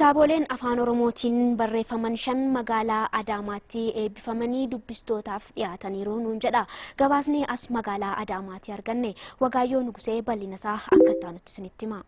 Kitaaboleen afaan Oromootiin barreeffaman 5 magaalaa Adaamaatti eebbifamanii dubbistootaaf dhiyaataniiru nuun jedha. Gabaasni as magaalaa Adaamaatti arganne Wagaayyoo Nugusee bal'inasaa akka ta'utti isinitti hima.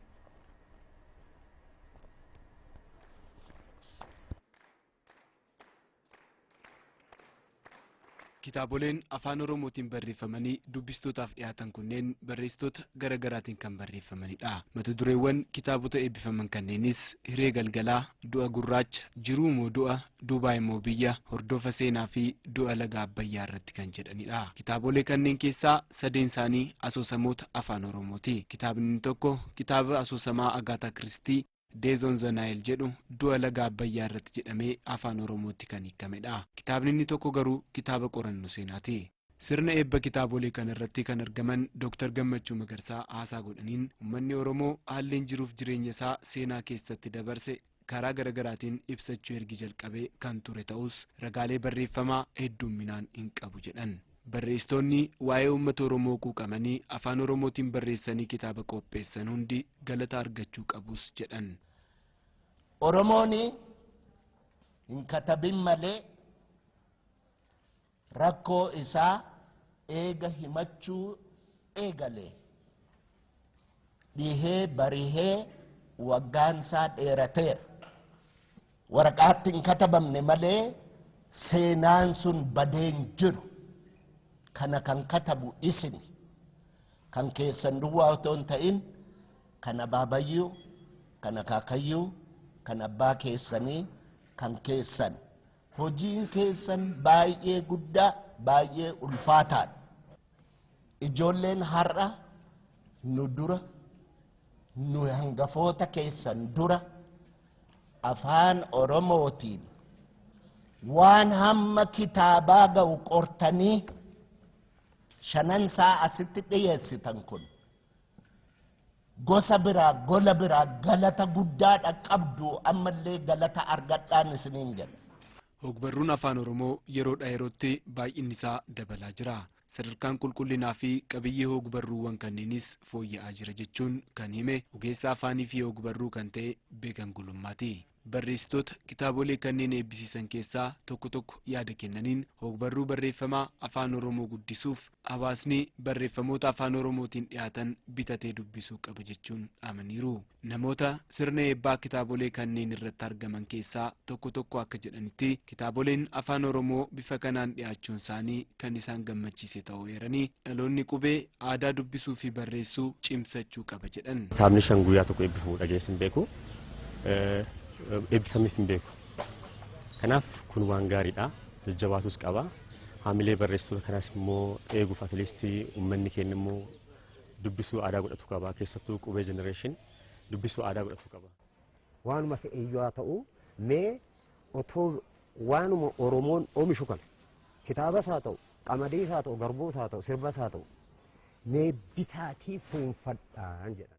Kitaaboleen afaan Oromootiin barreeffamanii dubbistootaaf dhiyaatan kunneen barreessitoota garaagaraatiin kan barreeffamanidha. Mata dureewwan kitaabota eebbifaman kanneenis Hiree Galgalaa, Du'a Gurraacha, Jiruu moo Du'a, Duubaa immoo Biyya, Hordofa Seenaa fi Du'a Laga Abbayyaa irratti kan jedhanidha. Kitaabolee kanneen keessaa 3 isaanii asoosamoota afaan Oromooti. Kitaabni inni tokko kitaaba asoosamaa Agaataa Kiristii Days on the Nile jedhu Du'a Laga Abbayyaa irratti jedhamee afaan Oromootti kan hiikamedha. Kitaabni inni tokko garuu kitaaba qorannoo seenaati. Sirna eebba kitaabolee kana irratti kan argaman Dr. Gammachuu Magarsaa haasaa godhaniin uummanni Oromoo haalleen jiruuf jireenya isaa seenaa keessatti dabarse karaa garaagaraatiin ibsachuu ergi jalqabee kan ture ta'us ragaalee barreeffamaa hedduminaan hin qabu jedhan. Barreessitoonni waa'ee uummata Oromoo quuqamanii afaan Oromootiin barreessanii kitaaba qopheessan hundi galata argachuu qabus jedhan. Oromooni hin katabin malee rakkoo isaa eega himachuu eegale. Dhihee barihee waggaan isaa dheerateera. Waraqaatti hin katabamne malee seenaan sun badeen jiru. Kana kan katabu isin kan keessan duwwaa otoo hin ta'in kan abaabayyuu, kan akaakayyuu, kan abbaa keessanii, kan keessan. Hojiin keessan baay'ee guddaa, baay'ee ulfaataadha. Ijoolleen har'a nu dura, nu hangafoota keessan dura afaan Oromootiin waan hamma kitaabaa ga'u qortanii 5 saa asitti dhiyeessitan kun gosa biraa gola biraa galata guddaadha qabdu ammallee galata argadhaan isiniin jedha. Ogbarruun afaan Oromoo yeroodhaa yerootti baay'inni isaa dabalaa jira. Sadarkaan qulqullinaa fi qabiyyee ogbarruuwwan kanneenis fooyya'aa jira jechuun kan hime ogeessa afaanii fi ogbarruu kan ta'e Beekan Gulummaati. Barreessitoota kitaabolee kanneen eebbisiisan keessaa tokko yaada kennaniin ogbarruu barreeffamaa afaan Oromoo guddisuuf hawaasni barreeffamoota afaan Oromootiin dhiyaatan bitatee dubbisuu qaba jechuun amaniiru. Namoota sirna eebbaa kitaabolee kanneen irratti argaman keessaa tokko akka jedhanitti kitaaboleen afaan Oromoo bifa kanaan dhiyaachuun isaanii kan isaan gammachiise ta'uu eeranii dhaloonni qubee aadaa dubbisuu fi barreessuu cimsachuu qaba jedhan. Kitaabni 5 guyyaa tokko eebbifamuu dhageessin beeku. Eebbifameef hin beeku. Kanaaf kun waan gaariidha. Jajjabaatus qaba. Haamilee barreessitoota kanaas immoo eeguuf atleastii uummanni keenya immoo dubbisuu aadaa godhatu qaba. Keessattuu qubee generation dubbisuu aadaa godhatu qaba. Waanuma fe'eeyyuu haa ta'u mee otoo waanuma Oromoon oomishu kana kitaabas haa ta'u qamadiis haa ta'u garbuus haa ta'u sirbas haa ta'u mee bitaatii fuunfadhaan jedhan.